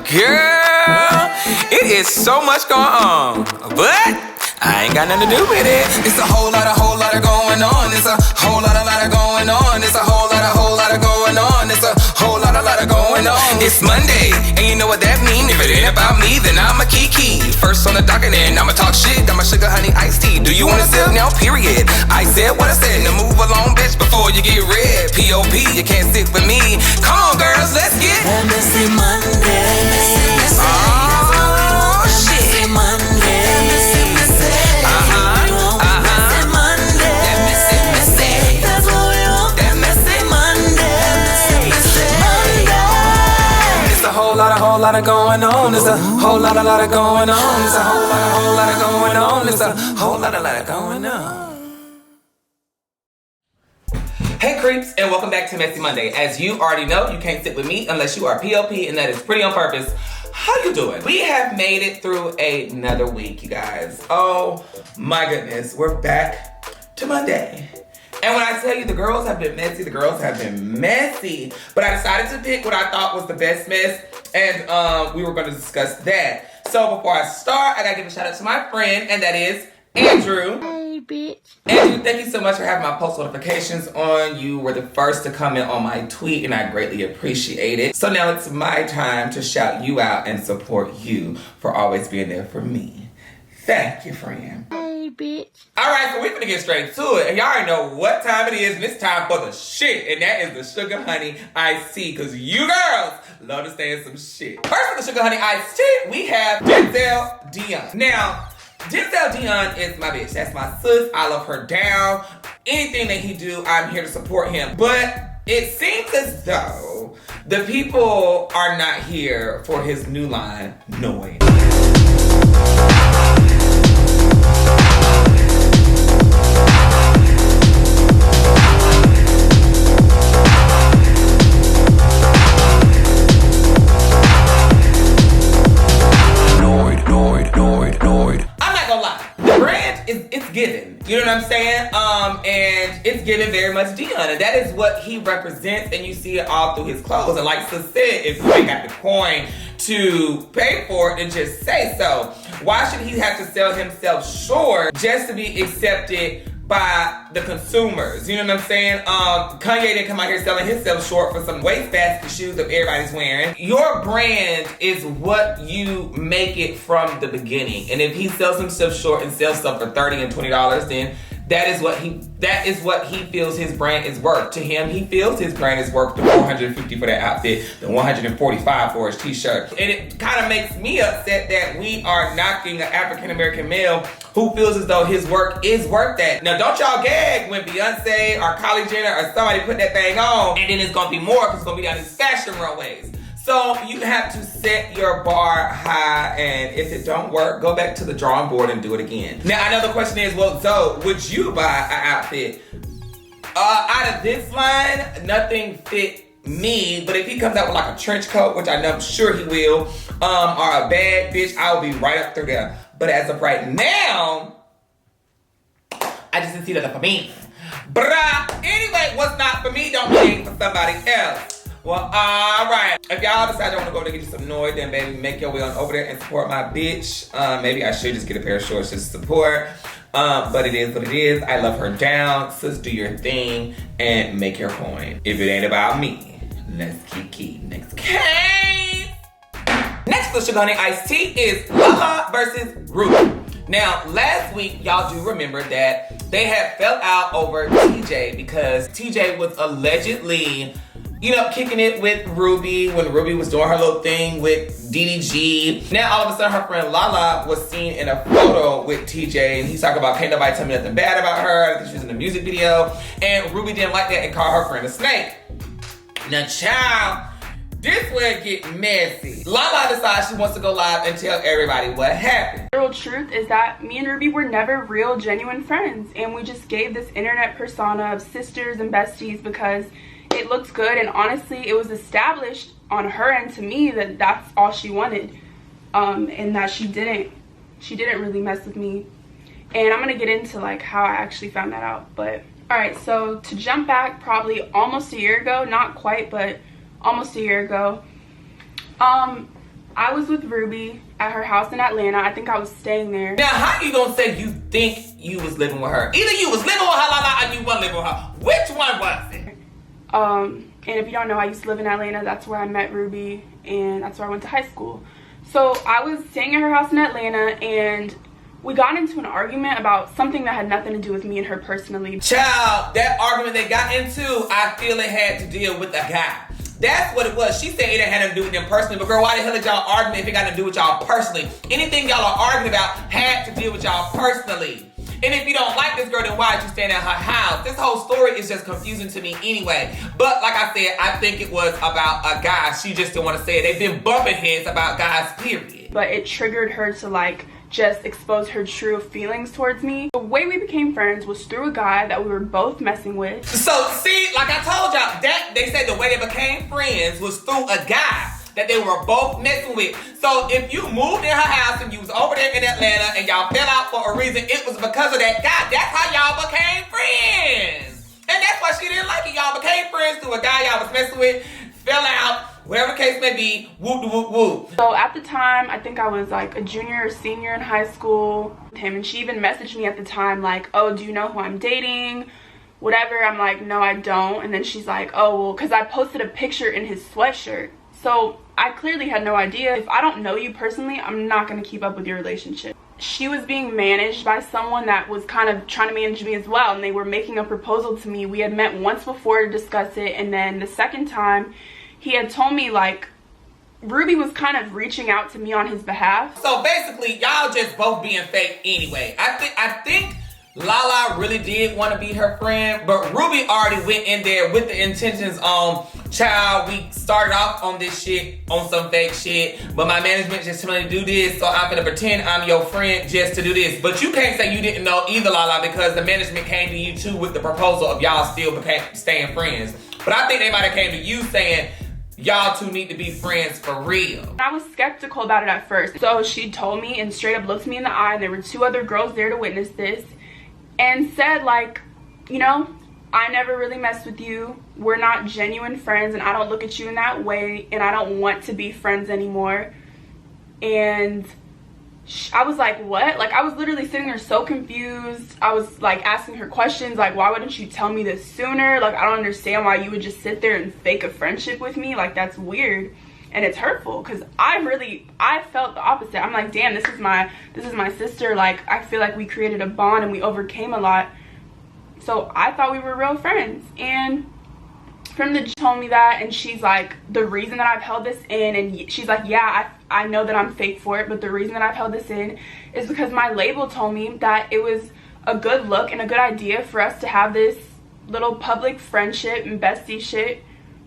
Girl, it is so much going on, but I ain't got nothing to do with it. It's a whole lot of going on. It's a whole lot of going on. It's a whole lot of going on. It's a whole lot of going on. It's Monday, and you know what that mean. If it ain't about me, then I'm a kiki. First on the docket, and I'ma talk shit. Got my sugar, honey, iced tea. Do you wanna sip now? Period. I said what I said. Now move along, bitch, before you get red. P.O.P. You can't stick with me. Come on, girls, let's get MessyMonday. Oh shit. MessyMonday. Whole lot of going on. There's a whole lot of going on. There's a whole lot of going on. There's a whole lot of going on. Hey creeps, and welcome back to MessyMonday. As you already know, you can't sit with me unless you are POP, and that is pretty on purpose. How you doing? We have made it through another week, you guys. Oh my goodness, we're back to Monday. And when I tell you the girls have been messy, the girls have been messy. But I decided to pick what I thought was the best mess, and we were going to discuss that. So before I start, I got to give a shout out to my friend, and that is Andrew. Hey, bitch. Andrew, thank you so much for having my post notifications on. You were the first to comment on my tweet, and I greatly appreciate it. So now it's my time to shout you out and support you for always being there for me. Thank you, friend. Hey, bitch. Alright, so we're gonna get straight to it. And y'all already know what time it is, and it's time for the shit. And that is the sugar honey iced tea, because you girls love to stay in some shit. First with the sugar honey iced tea, we have Denzel Dion. Now, Denzel Dion is my bitch. That's my sis. I love her down. Anything that he do, I'm here to support him. But it seems as though the people are not here for his new line, Noise. It's given, you know what I'm saying? And it's given very much Dion, and that is what he represents, and you see it all through his clothes. And like Sis said, if you ain't got the coin to pay for it, then just say so. Why should he have to sell himself short just to be accepted by the consumers? You know what I'm saying? Kanye didn't come out here selling himself short for some wastebasket shoes that everybody's wearing. Your brand is what you make it from the beginning. And if he sells himself short and sells stuff for $30 and $20, then that is what he feels his brand is worth. To him, he feels his brand is worth the $450 for that outfit, the $145 for his t-shirt. And it kind of makes me upset that we are knocking an African-American male who feels as though his work is worth that. Now, don't y'all gag when Beyonce or Kylie Jenner or somebody put that thing on, and then it's gonna be more because it's gonna be down these fashion runways. So you have to set your bar high, and if it don't work, go back to the drawing board and do it again. Now, I know the question is, well, Zoe, would you buy an outfit? Out of this line, nothing fit me, but if he comes out with like a trench coat, which I know I'm sure he will, or a bad bitch, I'll be right up through there. But as of right now, I just didn't see that for me. Bruh. Anyway, what's not for me don't be for somebody else. Well, alright. If y'all decide y'all want to go to get you some noise, then baby, make your way on over there and support my bitch. Maybe I should just get a pair of shorts just to support. But it is what it is. I love her down. Sis, do your thing and make your coin. If it ain't about me, let's keep next case. Next for Sugar Honey Iced Tea is Lala versus Rubi. Now, last week, y'all do remember that they had fell out over TJ because TJ was allegedly, you know, kicking it with Rubi when Rubi was doing her little thing with DDG. Now, all of a sudden, her friend Lala was seen in a photo with TJ, and he's talking about, can't nobody tell me nothing bad about her. I think she was in a music video. And Rubi didn't like that and called her friend a snake. Now, child, this will get messy. Lala decides she wants to go live and tell everybody what happened. The real truth is that me and Rubi were never real, genuine friends, and we just gave this internet persona of sisters and besties because it looks good, and honestly, it was established on her end to me that that's all she wanted, and that she didn't really mess with me. And I'm gonna get into like how I actually found that out. But all right, so to jump back probably almost a year ago, not quite, but almost a year ago, I I was with Rubi at her house in Atlanta. I think I was staying there. Now, how you gonna say you think you was living with her? Either you was living with her, Lala, or you wasn't living with her. Which one was it? And if you don't know, I used to live in Atlanta. That's where I met Rubi, and that's where I went to high school. So I was staying at her house in Atlanta, and we got into an argument about something that had nothing to do with me and her personally. Child, that argument they got into, I feel it had to deal with a guy. That's what it was. She said it didn't have nothing to do with them personally, but girl, why the hell did y'all arguing if it got to do with y'all personally? Anything y'all are arguing about had to deal with y'all personally. And if you don't like this girl, then why are you staying at her house? This whole story is just confusing to me anyway. But like I said, I think it was about a guy. She just didn't want to say it. They've been bumping heads about guys, period. But it triggered her to like just expose her true feelings towards me. The way we became friends was through a guy that we were both messing with. So see, like I told y'all, that they said the way they became friends was through a guy that they were both messing with. So if you moved in her house and you was over there in Atlanta and y'all fell out for a reason, it was because of that guy. That's how y'all became friends. And that's why she didn't like it. Y'all became friends through a guy y'all was messing with, fell out, whatever the case may be, whoop de whoop whoop. So at the time, I think I was like a junior or senior in high school with him, and she even messaged me at the time like, oh, do you know who I'm dating? Whatever. I'm like, no, I don't. And then she's like, oh, well, because I posted a picture in his sweatshirt. So I clearly had no idea. If I don't know you personally, I'm not going to keep up with your relationship. She was being managed by someone that was kind of trying to manage me as well, and they were making a proposal to me. We had met once before to discuss it, and then the second time he had told me like Rubi was kind of reaching out to me on his behalf. So basically, y'all just both being fake anyway. I think Lala really did want to be her friend, but Rubi already went in there with the intentions on, child, we started off on this shit, on some fake shit, but my management just told me to do this, so I'm gonna pretend I'm your friend just to do this. But you can't say you didn't know either, Lala, because the management came to you too with the proposal of y'all still staying friends. But I think they might have came to you saying, y'all two need to be friends for real. I was skeptical about it at first. So she told me and straight up looked me in the eye. There were two other girls there to witness this. And said like, you know, I never really messed with you. We're not genuine friends, and I don't look at you in that way, and I don't want to be friends anymore. And I was like, what? Like, I was literally sitting there so confused. I was like asking her questions like, why wouldn't you tell me this sooner? Like, I don't understand why you would just sit there and fake a friendship with me. Like, that's weird. And it's hurtful because I felt the opposite. I'm like, damn, this is my sister. Like, I feel like we created a bond and we overcame a lot. So I thought we were real friends. And from the told me that, and she's like, the reason that I've held this in, and she's like, yeah, I know that I'm fake for it, but the reason that I've held this in is because my label told me that it was a good look and a good idea for us to have this little public friendship and bestie shit,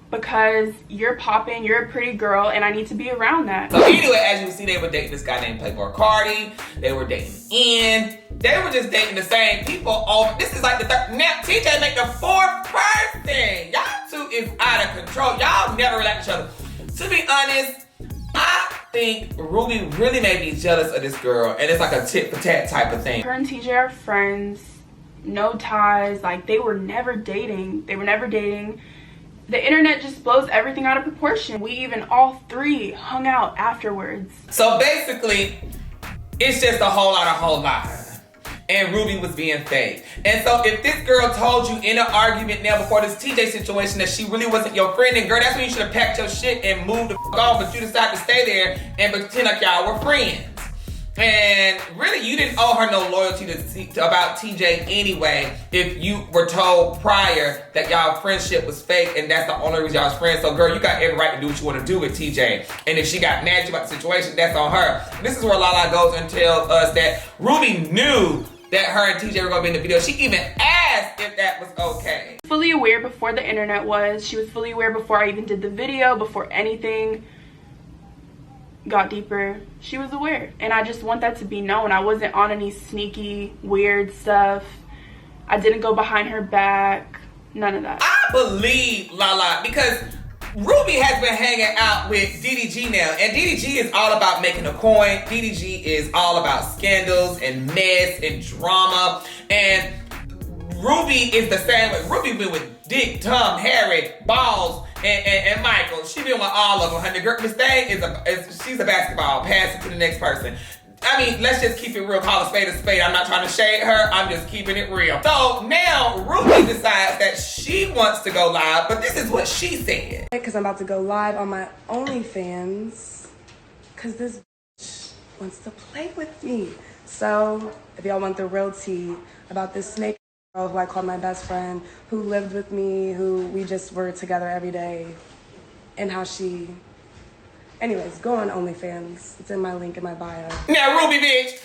because you're popping, you're a pretty girl, and I need to be around that. So anyway, as you can see, they were dating this guy named Playboy Cardi. They were dating N. They were just dating the same people. This is like the third. Now, TJ make the fourth person. Y'all two is out of control. Y'all never like each other. To be honest, I think Rubi really made me jealous of this girl, and it's like a tit for tat type of thing. Her and TJ are friends, no ties. Like, they were never dating. The internet just blows everything out of proportion. We even all three hung out afterwards. So basically, it's just a whole lot. And Rubi was being fake. And so if this girl told you in an argument now before this TJ situation that she really wasn't your friend, then girl, that's when you should have packed your shit and moved the f off, but you decided to stay there and pretend like y'all were friends. And really, you didn't owe her no loyalty about TJ anyway if you were told prior that y'all friendship was fake and that's the only reason y'all was friends. So girl, you got every right to do what you want to do with TJ. And if she got mad at you about the situation, that's on her. This is where Lala goes and tells us that Rubi knew that her and TJ were going to be in the video. She even asked if that was okay. Fully aware before the internet was. She was fully aware before I even did the video, before anything got deeper. She was aware, and I just want that to be known. I wasn't on any sneaky weird stuff. I didn't go behind her back, none of that. I believe Lala because Rubi has been hanging out with DDG now, and DDG is all about making a coin. DDG is all about scandals and mess and drama, and Rubi is the same way. Rubi been with Dick, Tom, Harry, Balls, and Michael. She been with all of them. Honey, girl, Miss Thing she's a basketball. Pass it to the next person. I mean, let's just keep it real. Call a spade a spade. I'm not trying to shade her. I'm just keeping it real. So now Rubi decides that she wants to go live, but this is what she said. Because I'm about to go live on my OnlyFans. Because this bitch wants to play with me. So if y'all want the real tea about this snake girl who I called my best friend, who lived with me, who we just were together every day, and how she... Anyways, go on OnlyFans. It's in my link in my bio. Now, Rubi, bitch,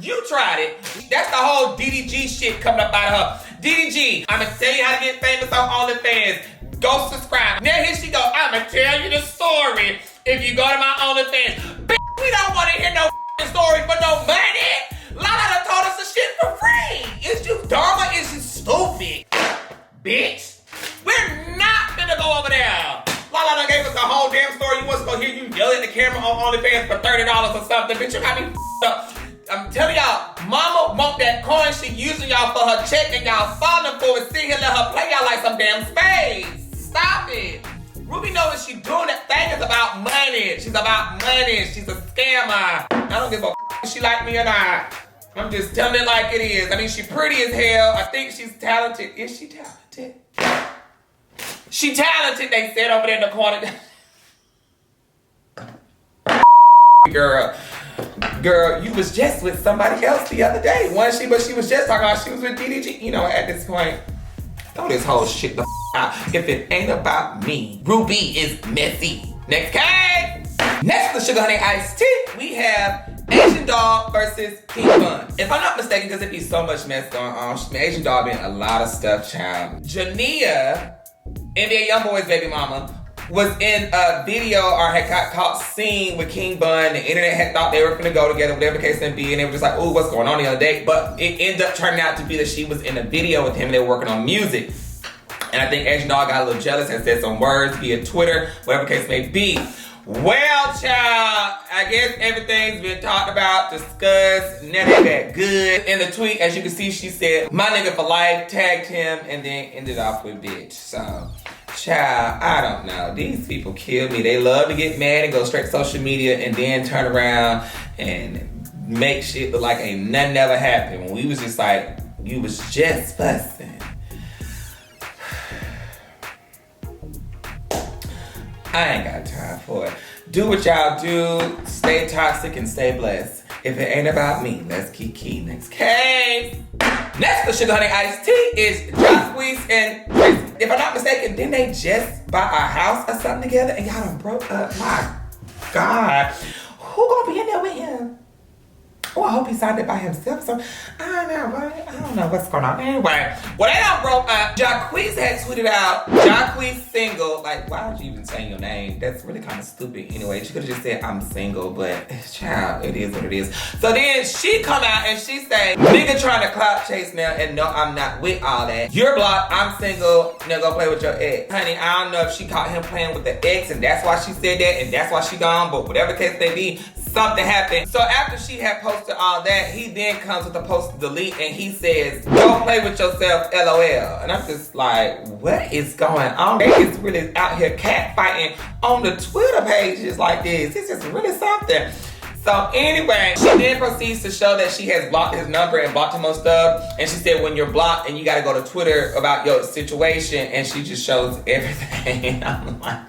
you tried it. That's the whole DDG shit coming up out of her. DDG, I'ma tell you how to get famous on OnlyFans. Go subscribe. Now here she go. I'ma tell you the story if you go to my OnlyFans. Bitch, we don't want to hear no story for no money. Lala done told us the shit for free. Is you dumb or is you stupid? Bitch, we're not gonna go over there. Lala done gave us a whole damn story. You wasn't gonna hear you yell at the camera on OnlyFans for $30 or something. Bitch, you got me up. I'm telling y'all, mama want that coin. She using y'all for her check and y'all falling for it. Sit here, let her play y'all like some damn spades. Stop it. Rubi know what she doing. That thing is about money. She's about money. She's a scammer. I don't give a if she like me or not. I'm just telling it like it is. I mean, she pretty as hell. I think she's talented. Is she talented? She talented, they said over there in the corner. Girl, you was just with somebody else the other day. But she was just talking about she was with DDG. You know, at this point, throw this whole shit the out. If it ain't about me, Rubi is messy. Next case. Next to the Sugar Honey Iced Tea, we have Asian Doll versus King Bun. If I'm not mistaken, because it be so much mess going on, Asian Doll been a lot of stuff, child. Jania, NBA YoungBoy's baby mama, was in a video or had got caught seen with King Bun. The internet had thought they were gonna go together, whatever the case may be, and they were just like, ooh, what's going on the other day? But it ended up turning out to be that she was in a video with him and they were working on music. And I think Asian Doll got a little jealous and said some words via Twitter, whatever the case may be. Well, child, I guess everything's been talked about, discussed, never that good. In the tweet, as you can see, she said, my nigga for life, tagged him, and then ended off with bitch. So, child, I don't know. These people kill me. They love to get mad and go straight to social media and then turn around and make shit look like ain't nothing ever happened. When we was just like, you was just fussing. I ain't got time for it. Do what y'all do. Stay toxic and stay blessed. If it ain't about me, let's key. Next case. Next to Sugar Honey Iced Tea is Jacquees and Dreezy. If I'm not mistaken, didn't they just buy a house or something together and y'all done broke up? My God. Who gonna be in there with him? Oh, I hope he signed it by himself. So I don't know what's going on. Anyway, well, they done broke up. Jacquees had tweeted out, Jacquees single. Like, why would you even say your name? That's really kind of stupid. Anyway, she could have just said, I'm single, but child, it is what it is. So then she come out and she say, nigga trying to clout chase now, and no, I'm not with all that. You're blocked, I'm single, now go play with your ex. Honey, I don't know if she caught him playing with the ex, and that's why she said that, and that's why she gone, but whatever the case may be, something happened. So after she had posted all that, he then comes with a post to delete and he says, go play with yourself, LOL. And I'm just like, what is going on? They is really out here catfighting on the Twitter pages like this. It's just really something. So anyway, she then proceeds to show that she has blocked his number and blocked him on stuff. And she said, when you're blocked and you gotta go to Twitter about your situation, and she just shows everything. I'm like,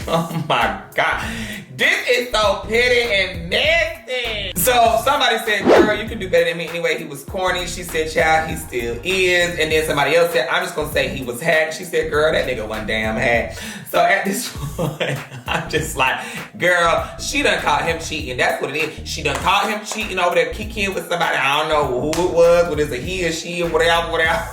oh my God. This is so petty and messy. So somebody said, girl, you can do better than me anyway. He was corny. She said, child, he still is. And then somebody else said, I'm just gonna say he was hacked. She said, girl, that nigga wasn't damn hacked. So at this point, I'm just like, girl, she done caught him cheating. That's what it is. She done caught him cheating over there, kicking with somebody. I don't know who it was, whether it's a he or she or whatever.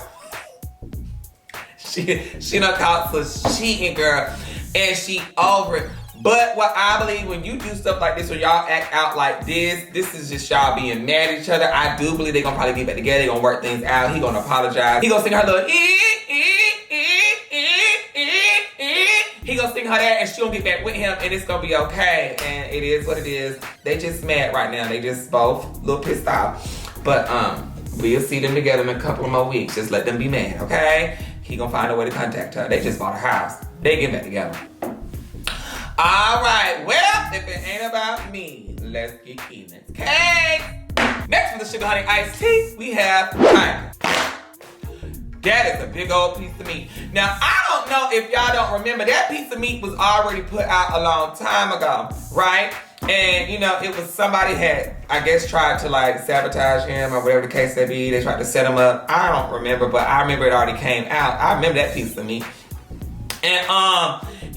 She done caught some cheating, girl. And she over it. But what I believe, when you do stuff like this or y'all act out like this is just y'all being mad at each other. I do believe they're gonna probably get back together. They're gonna work things out. He gonna apologize. He gonna sing her little he gonna sing her that, and she gonna get back with him, and it's gonna be okay. And it is what it is. They just mad right now. They just both a little pissed off. But we'll see them together in a couple of more weeks. Just let them be mad, okay? He gonna find a way to contact her. They just bought a house. They get back together. All right, well, if it ain't about me, let's get in this case. Next for the sugar honey iced tea, we have Tyga. That is a big old piece of meat. Now, I don't know if y'all don't remember, that piece of meat was already put out a long time ago, right? And, you know, it was somebody had, I guess, tried to like sabotage him or whatever the case may be. They tried to set him up. I don't remember, but I remember it already came out. I remember that piece of meat. And,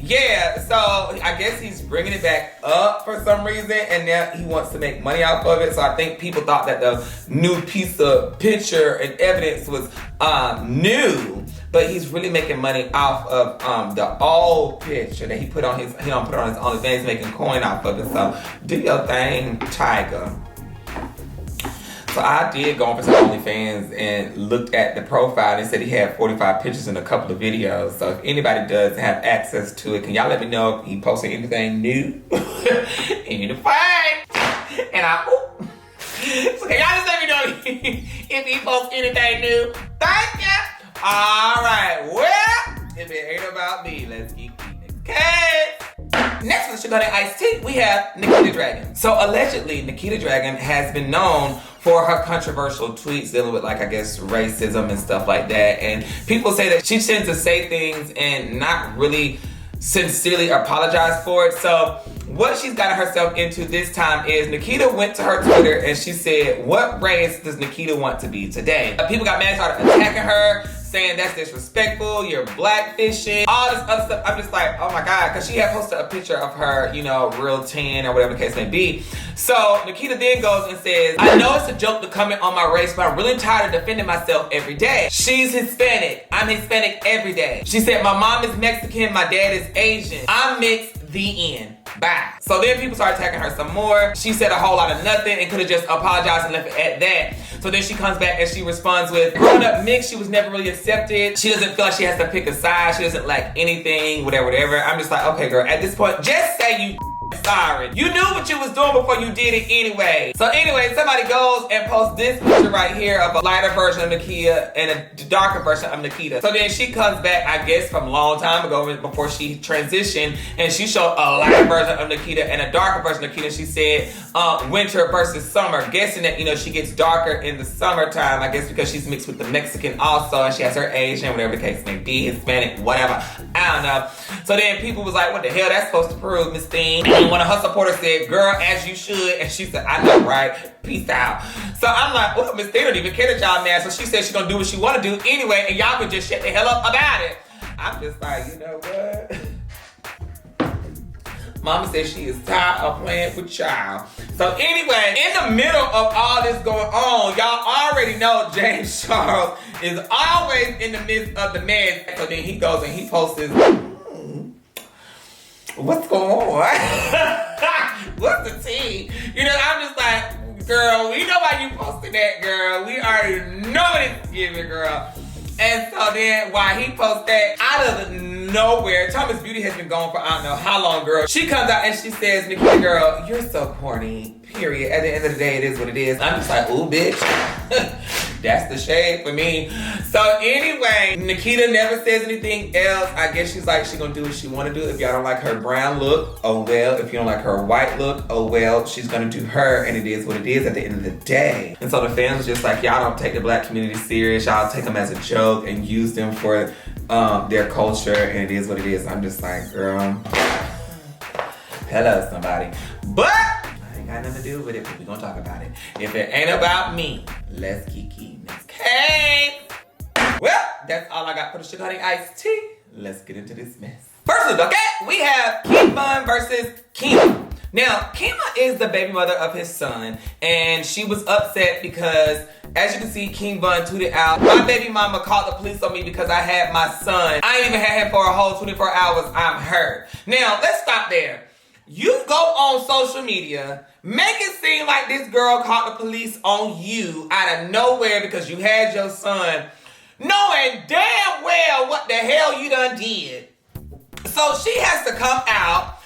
yeah, so I guess he's bringing it back up for some reason, and now he wants to make money off of it. So I think people thought that the new piece of picture and evidence was new, but he's really making money off of the old picture that he put on his, he don't put on his OnlyFans, making coin off of it. So do your thing, Tyga. So I did go on for some OnlyFans and looked at the profile, and it said he had 45 pictures and a couple of videos. So if anybody does have access to it, can y'all let me know if he posting anything new? Anything. And so can y'all just let me know if he posts anything new? Thank you. All right, well, if it ain't about me, let's keep eating. Okay. Next for the sugar honey iced tea, we have Nikita Dragun. So allegedly, Nikita Dragun has been known for her controversial tweets dealing with, like, I guess, racism and stuff like that. And people say that she tends to say things and not really sincerely apologize for it. So what she's gotten herself into this time is Nikita went to her Twitter and she said, what race does Nikita want to be today? People got mad, started attacking her, saying that's disrespectful, you're blackfishing, all this other stuff. I'm just like, oh my God, because she had posted a picture of her, you know, real tan or whatever the case may be. So Nikita then goes and says, I know it's a joke to comment on my race, but I'm really tired of defending myself every day. She's Hispanic. I'm Hispanic every day. She said, my mom is Mexican, my dad is Asian. I'm mixed, the end. Bye. So then people started attacking her some more. She said a whole lot of nothing and could have just apologized and left it at that. So then she comes back and she responds with, growing up mixed, she was never really accepted. She doesn't feel like she has to pick a side. She doesn't like anything, whatever. I'm just like, okay, girl, at this point, just say you sorry. You knew what you was doing before you did it anyway. So anyway, somebody goes and posts this picture right here of a lighter version of Nikita and a darker version of Nikita. So then she comes back, I guess, from a long time ago before she transitioned, and she showed a lighter version of Nikita and a darker version of Nikita. She said winter versus summer, guessing that, you know, she gets darker in the summertime, I guess because she's mixed with the Mexican also, and she has her Asian, whatever the case may be, Hispanic, whatever. I don't know. So then people was like, what the hell that's supposed to prove, Miss Thing? And one of her supporters said, girl, as you should. And she said, I know, right? Peace out. So I'm like, oh, Miss Thing don't even care that y'all mad. So she said she's gonna do what she wanna do anyway, and y'all can just shut the hell up about it. I'm just like, you know what? Mama said she is tired of playing with child. So anyway, in the middle of all this going on, y'all already know James Charles is always in the midst of the mess. So then he goes and he posts his, what's going on? What's the tea? You know, I'm just like, girl, we know why you posted that, girl. We already know what it's giving, girl. And so then while he posts that, out of nowhere, Thomas Beauty has been gone for I don't know how long, girl. She comes out and she says, Nikita, girl, you're so corny, period. At the end of the day, it is what it is. I'm just like, ooh, bitch. That's the shade for me. So anyway, Nikita never says anything else. I guess she's like, she's gonna do what she wanna do. If y'all don't like her brown look, oh well. If you don't like her white look, oh well. She's gonna do her, and it is what it is at the end of the day. And so the fans are just like, y'all don't take the black community serious. Y'all take them as a joke and use them for their culture, and it is what it is. I'm just like, girl, hello somebody. But I ain't got nothing to do with it, but we gonna talk about it. If it ain't about me, let's keep eating. Okay. Well, that's all I got for the sugar honey iced tea. Let's get into this mess. First of all, okay, we have Kema versus Kema. Now, Kema is the baby mother of his son, and she was upset because, as you can see, King Bun tweeted out, my baby mama called the police on me because I had my son. I ain't even had him for a whole 24 hours. I'm hurt. Now, let's stop there. You go on social media, make it seem like this girl called the police on you out of nowhere because you had your son, knowing damn well what the hell you done did. So she has to come out,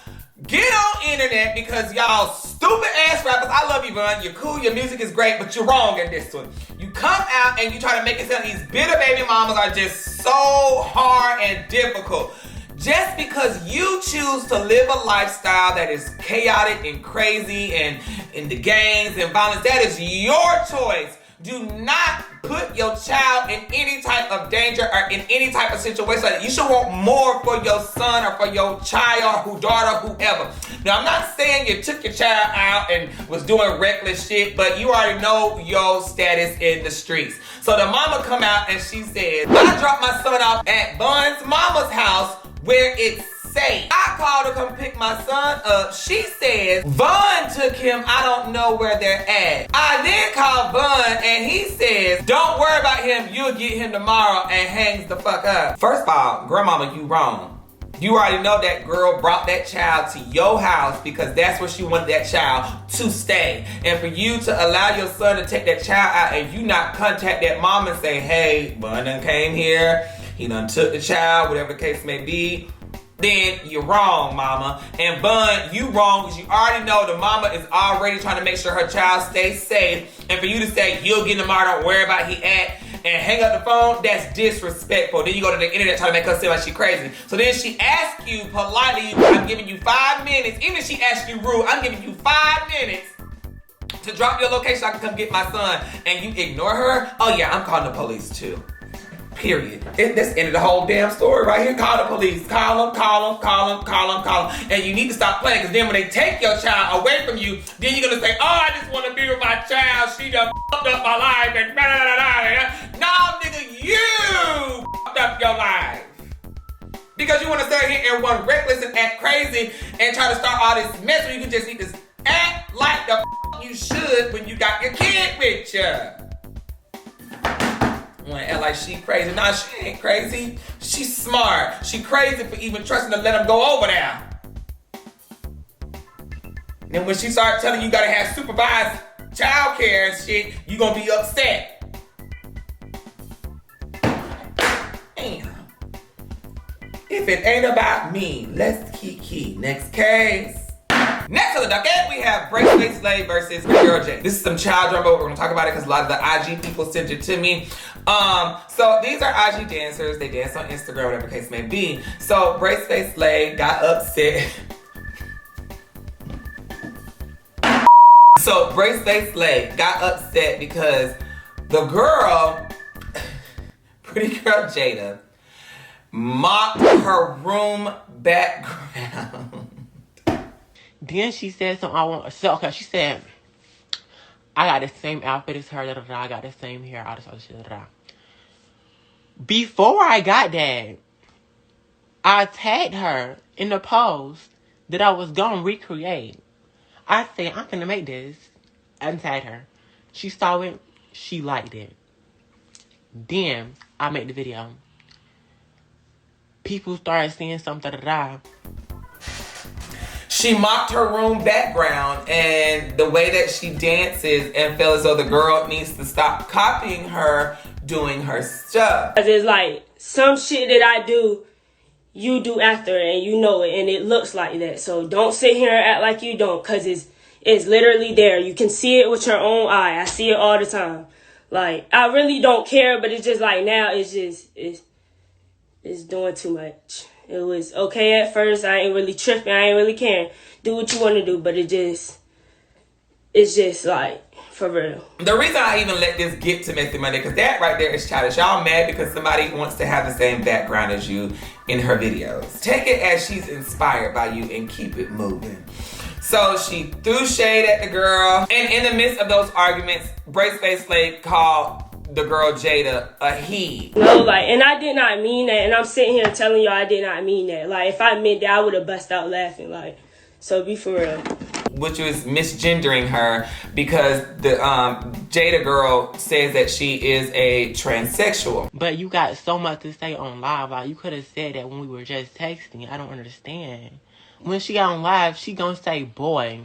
get on internet because y'all stupid ass rappers, I love you, Bun, you're cool, your music is great, but you're wrong in this one. You come out and you try to make it sound these bitter baby mamas are just so hard and difficult. Just because you choose to live a lifestyle that is chaotic and crazy and in the gangs and violence, that is your choice. Do not put your child in any type of danger or in any type of situation. You should want more for your son or for your child or daughter, whoever. Now, I'm not saying you took your child out and was doing reckless shit, but you already know your status in the streets. So the mama come out and she says, I dropped my son off at Bun's mama's house where it's safe. I called to come pick my son up. She says, Vaughn took him. I don't know where they're at. I then called Vaughn and he says, don't worry about him. You'll get him tomorrow, and hangs the fuck up. First of all, grandmama, you wrong. You already know that girl brought that child to your house because that's where she wanted that child to stay. And for you to allow your son to take that child out and you not contact that mom and say, hey, Vaughn done came here. He done took the child, whatever the case may be, then you're wrong, mama. And Bun, you wrong because you already know the mama is already trying to make sure her child stays safe. And for you to say, you'll get him tomorrow, don't worry about he at, and hang up the phone, that's disrespectful. Then you go to the internet trying to make her seem like she crazy. So then she asks you politely, I'm giving you 5 minutes. Even if she asks you rude, I'm giving you 5 minutes to drop your location so I can come get my son. And you ignore her? Oh yeah, I'm calling the police too. Period. That's the end of the whole damn story right here. Call the police. Call them. And you need to stop playing, because then when they take your child away from you, then you're going to say, oh, I just want to be with my child. She done fucked up my life. And blah, blah, blah. No, nigga, you fucked up your life. Because you want to stay here and run reckless and act crazy and try to start all this mess when you can just need to act like the you should when you got your kid with you. Want to act like she crazy. Nah, she ain't crazy. She's smart. She crazy for even trusting to let him go over there. And when she started telling you gotta have supervised child care and shit, you gonna be upset. Damn. If it ain't about me, let's kiki. Next case. Next on the docket, we have Breakfast Laii versus Girl J. This is some child drama. We're gonna talk about it because a lot of the IG people sent it to me. So these are IG dancers. They dance on Instagram, whatever the case may be. So Breakfast Laii got upset. So Breakfast Laii got upset because the girl, pretty girl Jada, mocked her room background. Then she said something she said, I got the same outfit as her, I got the same hair, all this other shit, Before I got that, I tagged her in the post that I was gonna recreate. I said, I'm gonna make this, and tagged her. She saw it, she liked it. Then I made the video. People started seeing something, She mocked her room background and the way that she dances and felt as though the girl needs to stop copying her doing her stuff. It's like some shit that I do, you do after, and you know it, and it looks like that. So don't sit here and act like you don't, because it's literally there. You can see it with your own eye. I see it all the time. Like, I really don't care, but it's just like now it's doing too much. It was okay at first. I ain't really tripping. I ain't really caring. Do what you want to do, but it's just like, for real. The reason I even let this get to MessyMonday, because that right there is childish. Y'all mad because somebody wants to have the same background as you in her videos. Take it as she's inspired by you and keep it moving. So she threw shade at the girl. And in the midst of those arguments, Breakfast Laii called the girl Jada a he. No, like, and I did not mean that. And I'm sitting here telling y'all I did not mean that. Like, if I meant that, I would have bust out laughing. Like, so be for real. Which was misgendering her because the Jada girl says that she is a transsexual. But you got so much to say on live. Like, you could have said that when we were just texting. I don't understand. When she got on live, she gonna say boy.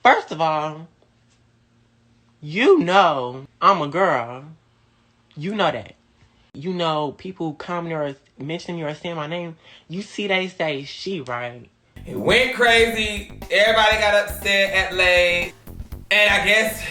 First of all, you know I'm a girl. You know that. You know people comment or mention you or saying my name. You see they say she, right? It went crazy. Everybody got upset at Laii. And I guess,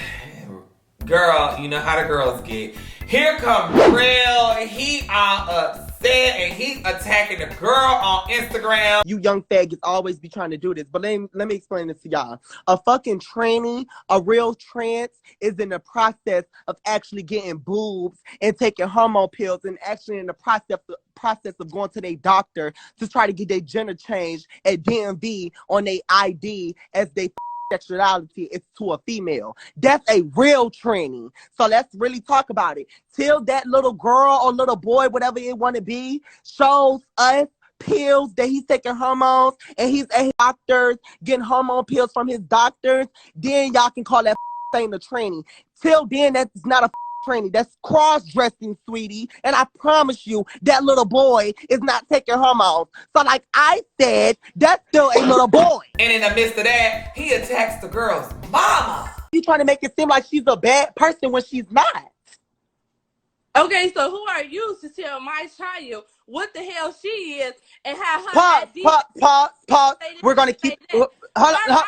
girl, you know how the girls get. Here come Real. He all upset. upset and he attacking the girl on Instagram. You young faggots always be trying to do this, but let me explain this to y'all. A fucking tranny, a real trans, is in the process of actually getting boobs and taking hormone pills, and actually in the process of going to their doctor to try to get their gender changed at DMV on their ID as they sexuality is to a female. That's a real tranny. So let's really talk about it. Till that little girl or little boy, whatever it want to be, shows us pills that he's taking hormones and he's at doctors getting hormone pills from his doctors, then y'all can call that thing a tranny. Till then, that's not a tranny. That's cross-dressing, sweetie. And I promise you, that little boy is not taking hormones. So like I said, that's still a little boy. And in the midst of that, he attacks the girl's mama. You trying to make it seem like she's a bad person when she's not. Okay, so who are you to tell my child what the hell she is and how her Pause. We're gonna keep. Hold on.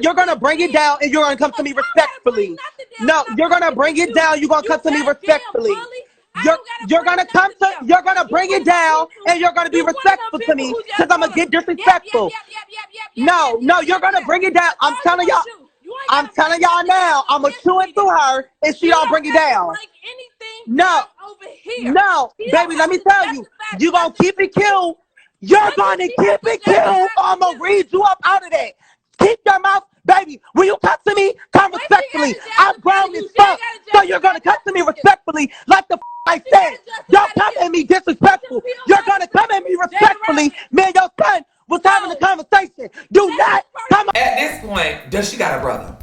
You're gonna bring it down and you're gonna come to me respectfully. No, you're gonna bring it down. You're gonna come to me respectfully. You're gonna bring it down and you're gonna be respectful to me because I'm gonna get disrespectful. No, you're gonna bring it down. I'm telling y'all now. I'm gonna chew it through her if she don't bring it down. No, baby, let me tell you, you gonna keep it cute. You're gonna keep it cute, or I'm gonna read you up out of that. Keep your mouth, baby. When you come to me, come respectfully. I'm grown as fuck, so you're gonna come to me respectfully, like the I said. Don't come at me disrespectful. You're gonna come at me respectfully. Me and your son was having a conversation. Do not come. At this point, does she got a brother,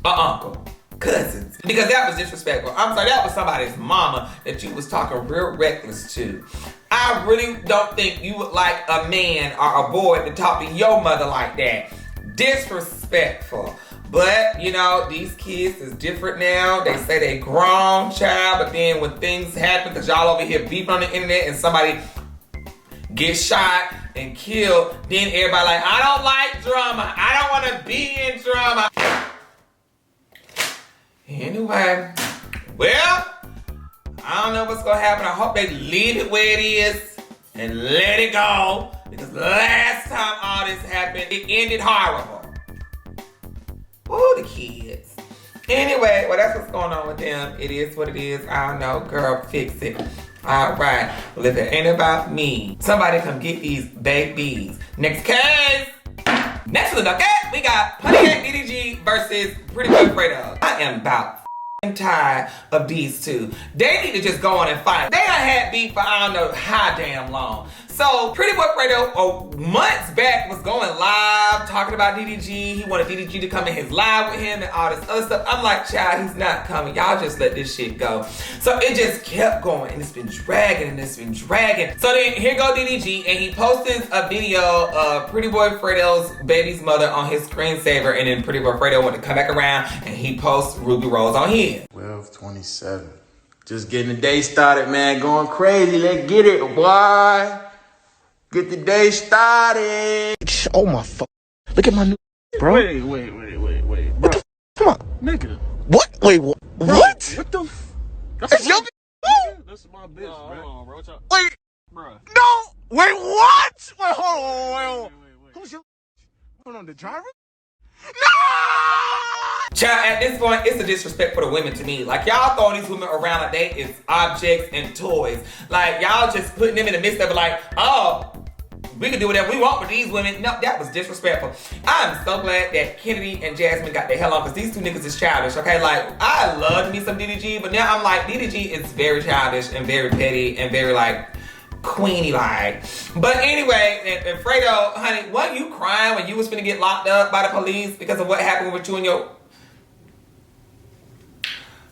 a uncle, cousins? Because that was disrespectful. I'm sorry, that was somebody's mama that you was talking real reckless to. I really don't think you would like a man or a boy to talk to your mother like that. Disrespectful. But, you know, these kids is different now. They say they grown, child, but then when things happen, because y'all over here beefing on the internet and somebody gets shot and killed, then everybody like, I don't like drama. I don't want to be in drama. Anyway, well, I don't know what's going to happen. I hope they leave it where it is and let it go. Because last time all this happened, it ended horrible. Ooh, the kids. Anyway, well, that's what's going on with them. It is what it is. I don't know. Girl, fix it. All right. Well, if it ain't about me, somebody come get these babies. Next case. Next one, okay? We got Pontiac DDG versus Pretty Boy Fredo. I am about tired of these two. They need to just go on and fight. They done had beef for I don't know how damn long. So Pretty Boy Fredo months back was going live talking about DDG. He wanted DDG to come in his live with him and all this other stuff. I'm like, child, he's not coming. Y'all just let this shit go. So it just kept going and it's been dragging and it's been dragging. So then here go DDG and he posted a video of Pretty Boy Fredo's baby's mother on his screensaver, and then Pretty Boy Fredo went to come back around and he posts Ruby Rose on his. 12:27. Just getting the day started, man. Going crazy. Let's get it, boy. Get the day started. Oh my fuck. Look at my new bro. Wait, bro. Come on. Nigga. What? Wait, what? Bro, what? What the That's your That's my bitch, bro. Hold on, bro. Wait. Bro. No. Wait, what? Wait, hold on. Who's your on the driver? No! Child, at this point, it's a disrespect for the women to me. Like, y'all throwing these women around like they is objects and toys. Like, y'all just putting them in the midst of it like, oh, we can do whatever we want with these women. No, that was disrespectful. I'm so glad that Kennedy and Jasmine got the hell on, because these two niggas is childish, okay? Like, I love me some DDG, but now I'm like, DDG is very childish and very petty and very, like, Queenie-like. But anyway, and Fredo, honey, weren't you crying when you was finna get locked up by the police because of what happened with you and your...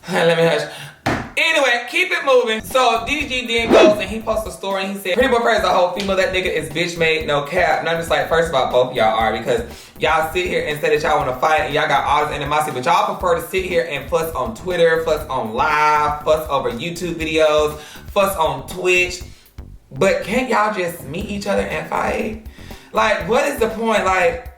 Let me hush. Anyway, keep it moving. So DDG then goes and he posts a story and he said, Pretty Boy Fredo's a whole female. That nigga is bitch made, no cap. And I'm just like, first of all, both of y'all are, because y'all sit here and say that y'all want to fight and y'all got all this animosity, but y'all prefer to sit here and fuss on Twitter, fuss on live, fuss over YouTube videos, fuss on Twitch. But can't y'all just meet each other and fight? Like, what is the point? Like,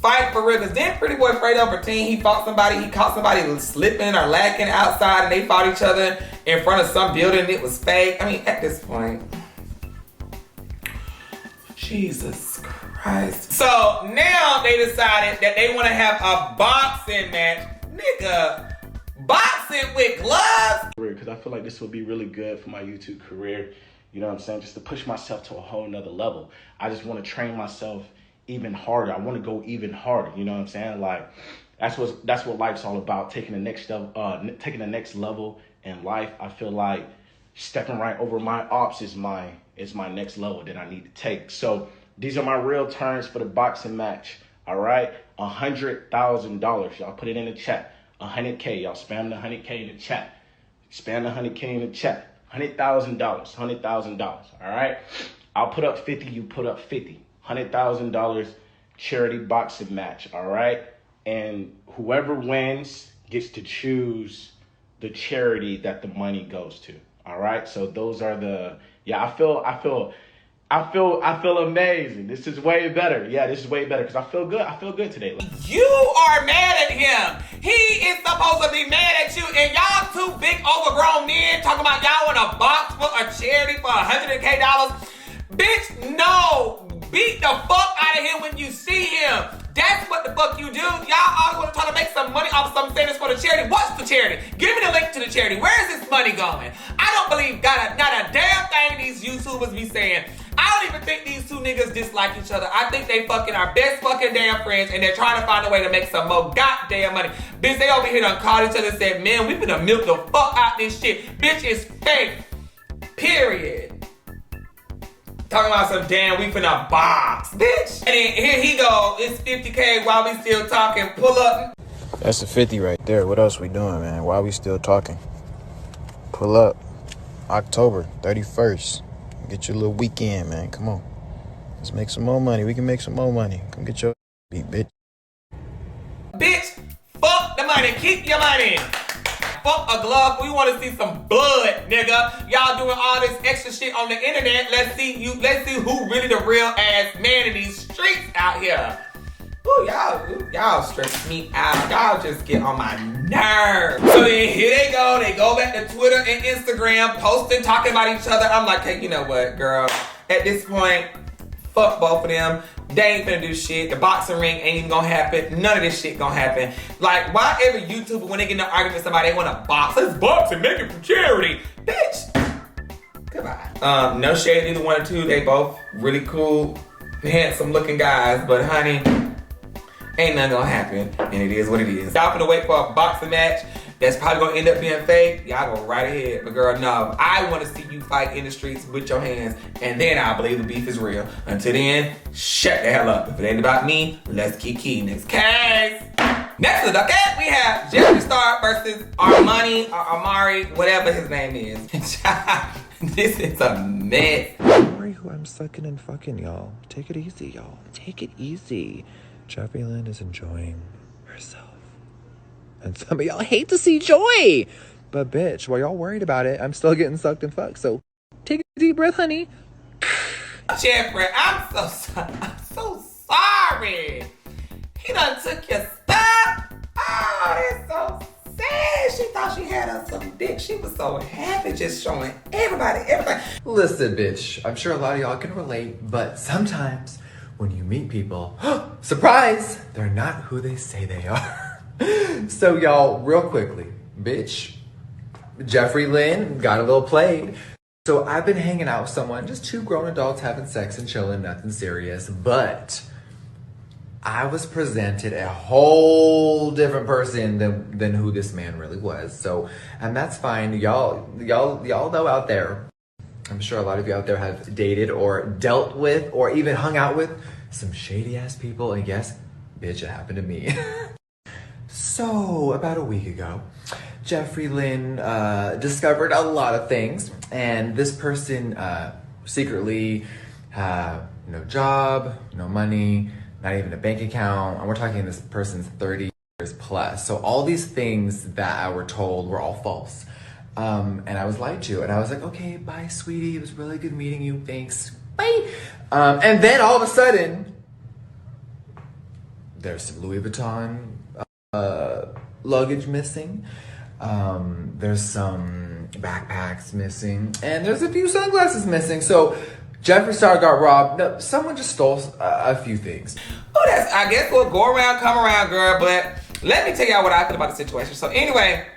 fight for real. Cause then Pretty Boy Fredo pretend he caught somebody slipping or lacking outside, and they fought each other in front of some building and it was fake. I mean, at this point, Jesus Christ. So now they decided that they want to have a boxing match. Nigga, boxing with gloves? Because I feel like this will be really good for my YouTube career. You know what I'm saying? Just to push myself to a whole nother level. I just want to train myself even harder. I want to go even harder. You know what I'm saying? Like, that's what life's all about. Taking the next level in life. I feel like stepping right over my ops is my next level that I need to take. So these are my real terms for the boxing match. All right, $100,000. Y'all put it in the chat. 100K. Y'all spam the 100K in the chat. Spam the 100K in the chat. $100,000. $100,000. All right. I'll put up 50. You put up 50. $100,000 charity boxing match. All right. And whoever wins gets to choose the charity that the money goes to. All right. So those are the. Yeah. I feel amazing. This is way better. Yeah, this is way better because I feel good. I feel good today. You are mad at him. He is supposed to be mad at you, and y'all two big overgrown men talking about y'all want a box for a charity for $100K. Bitch, no. Beat the fuck out of him when you see him. That's what the fuck you do. Y'all always want to try to make some money off something saying it's for the charity. What's the charity? Give me the link to the charity. Where is this money going? I don't believe not a damn thing these YouTubers be saying. I don't even think these two niggas dislike each other. I think they fucking are best fucking damn friends, and they're trying to find a way to make some more goddamn money. Bitch, they over here done called each other and said, man, we finna milk the fuck out this shit. Bitch, it's fake. Period. Talking about some damn, we finna box, bitch. And then here he go, it's 50K while we still talking. Pull up. That's the 50 right there. What else we doing, man? Why we still talking? Pull up. October 31st. Get your little weekend, man. Come on. Let's make some more money. We can make some more money. Come get your beat, bitch. Bitch, fuck the money. Keep your money. Fuck a glove. We want to see some blood, nigga. Y'all doing all this extra shit on the internet. Let's see who really the real ass man in these streets out here. Ooh, y'all stress me out. Y'all just get on my nerves. So then here they go. They go back to Twitter and Instagram, posting, talking about each other. I'm like, hey, you know what, girl? At this point, fuck both of them. They ain't finna do shit. The boxing ring ain't even gonna happen. None of this shit gonna happen. Like, why every YouTuber, when they get in an argument with somebody, they wanna box? Let's box and make it for charity. Bitch. Goodbye. No shade either one or two. They both really cool, handsome looking guys. But honey, ain't nothing gonna happen, and it is what it is. Y'all finna wait for a boxing match that's probably gonna end up being fake. Y'all go right ahead. But girl, no. I wanna see you fight in the streets with your hands, and then I'll believe the beef is real. Until then, shut the hell up. If it ain't about me, let's keep key. Next case. Next to the cat, we have JEFFREE STARR versus Armani, or Amari, whatever his name is. This is a mess. Don't worry who I'm sucking and fucking, y'all. Take it easy, y'all. Take it easy. Jeffree Lynn is enjoying herself. And some of y'all hate to see joy. But bitch, while y'all worried about it, I'm still getting sucked and fucked. So take a deep breath, honey. Jeffree, I'm so sorry. He done took your stuff. Oh, that's so sad. She thought she had us some dick. She was so happy just showing everybody. Listen, bitch, I'm sure a lot of y'all can relate, but sometimes when you meet people, surprise, they're not who they say they are. So y'all, real quickly, bitch, Jeffree Lynn got a little played. So I've been hanging out with someone, just two grown adults having sex and chilling, nothing serious, but I was presented a whole different person than who this man really was. So, and that's fine. Y'all know out there, I'm sure a lot of you out there have dated or dealt with or even hung out with some shady ass people. And yes, bitch, it happened to me. So about a week ago, Jeffree Lynn discovered a lot of things, and this person secretly no job, no money, not even a bank account, and we're talking this person's 30 years plus. So all these things that I were told were all false. And I was lied to, and I was like, okay, bye, sweetie. It was really good meeting you. Thanks. Bye. And then all of a sudden, There's some Louis Vuitton luggage missing. There's some backpacks missing, and there's a few sunglasses missing. So Jeffree Star got robbed. No, someone just stole a few things. Oh, that's, I guess we'll go around, come around, girl. But let me tell y'all what I feel about the situation. So anyway,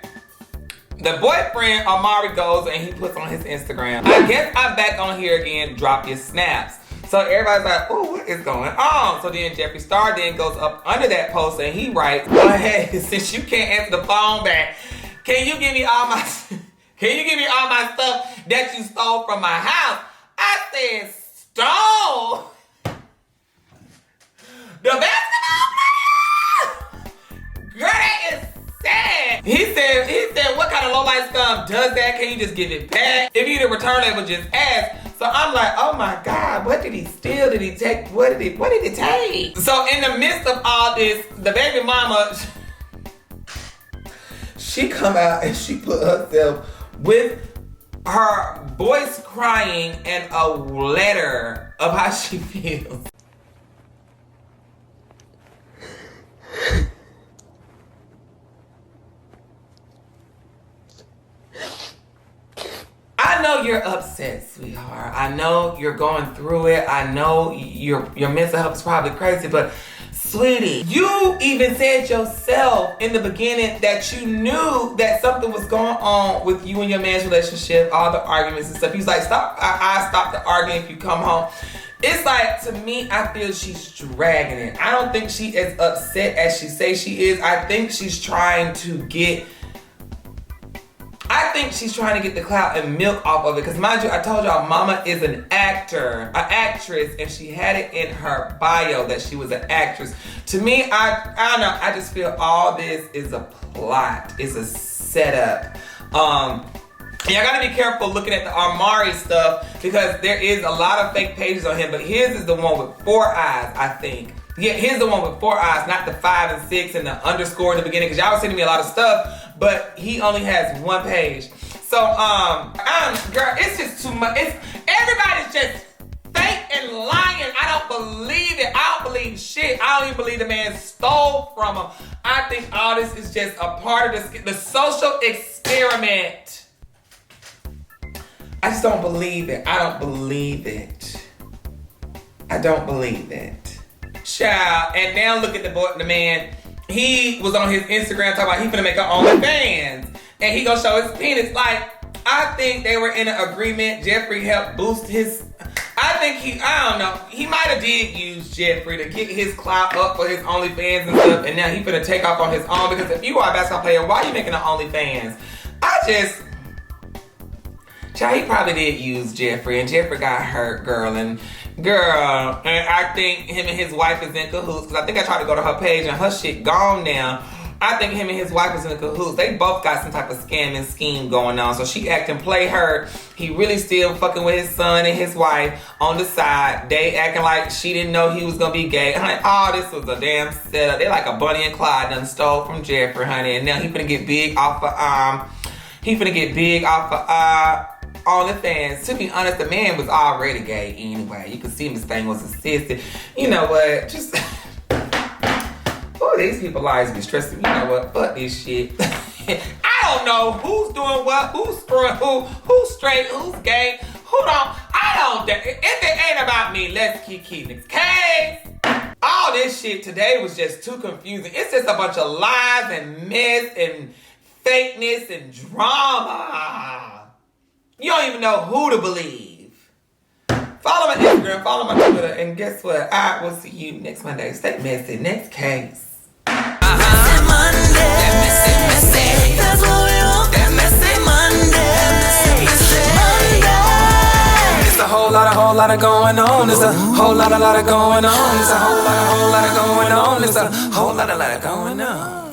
the boyfriend, Amari, goes and he puts on his Instagram. I guess I'm back on here again, drop your snaps. So everybody's like, oh, what is going on? So then Jeffree Star then goes up under that post and he writes, well, hey, since you can't answer the phone back, can you give me all my stuff that you stole from my house? I said, stole? The basketball player? Girl, that is sad. He said, what kind of low-life scum does that? Can you just give it back? If you need a return label, just ask. So I'm like, oh my God, what did he steal? Did he take, what did he take? So in the midst of all this, the baby mama, she come out and she put herself with her voice crying and a letter of how she feels. I know you're upset, sweetheart. I know you're going through it. I know your mental health is probably crazy, but sweetie, you even said yourself in the beginning that you knew that something was going on with you and your man's relationship, all the arguments and stuff. He was like, stop, I stop the arguing if you come home. It's like, to me, I feel she's dragging it. I don't think she is upset as she says she is. I think she's trying to get the clout and milk off of it. Because mind you, I told y'all, mama is an actress, and she had it in her bio that she was an actress. To me, I don't know, I just feel all this is a plot, it's a setup. Y'all gotta be careful looking at the Amari stuff because there is a lot of fake pages on him, but his is the one with 4 eyes, I think. Yeah, here's the one with 4 eyes, not the 5 and 6 and the underscore in the beginning, because y'all was sending me a lot of stuff, but he only has 1 page. So, girl, it's just too much. Everybody's just fake and lying. I don't believe it. I don't believe shit. I don't even believe the man stole from him. I think all this is just a part of the social experiment. I just don't believe it. I don't believe it. I don't believe it. Child, and now look at the man. He was on his Instagram talking about he finna make an OnlyFans. And he gonna show his penis. Like, I think they were in an agreement. Jeffree helped boost his, I don't know. He might have did use Jeffree to get his clout up for his OnlyFans and stuff. And now he finna take off on his own. Because if you are a basketball player, why are you making an OnlyFans? Child, he probably did use Jeffree. And Jeffree got hurt, girl. And I think him and his wife is in cahoots. Because I think I tried to go to her page and her shit gone now. I think him and his wife is in cahoots. They both got some type of scam and scheme going on. So she acting play her. He really still fucking with his son and his wife on the side. They acting like she didn't know he was gonna be gay. Honey, all this was a damn setup. They like a Bonnie and Clyde done stole from Jeffree, honey. And now he finna get big off of OnlyFans. To be honest, the man was already gay anyway. You could see his thing was assisted. You know what? Just these people lives be stressing. You know what? Fuck this shit. I don't know who's doing what, who's screwing who's straight, who's gay, who don't. I don't. If it ain't about me, let's keep this case. All this shit today was just too confusing. It's just a bunch of lies and mess and fakeness and drama. You don't even know who to believe. Follow my Instagram, follow my Twitter, and guess what? I will see you next Monday. Stay messy. Next case. Messy. That's what we want. That messy Monday. Monday. It's a whole lot of going on. It's a whole lot of going on. It's a whole lot of going on. It's a whole lot of going on.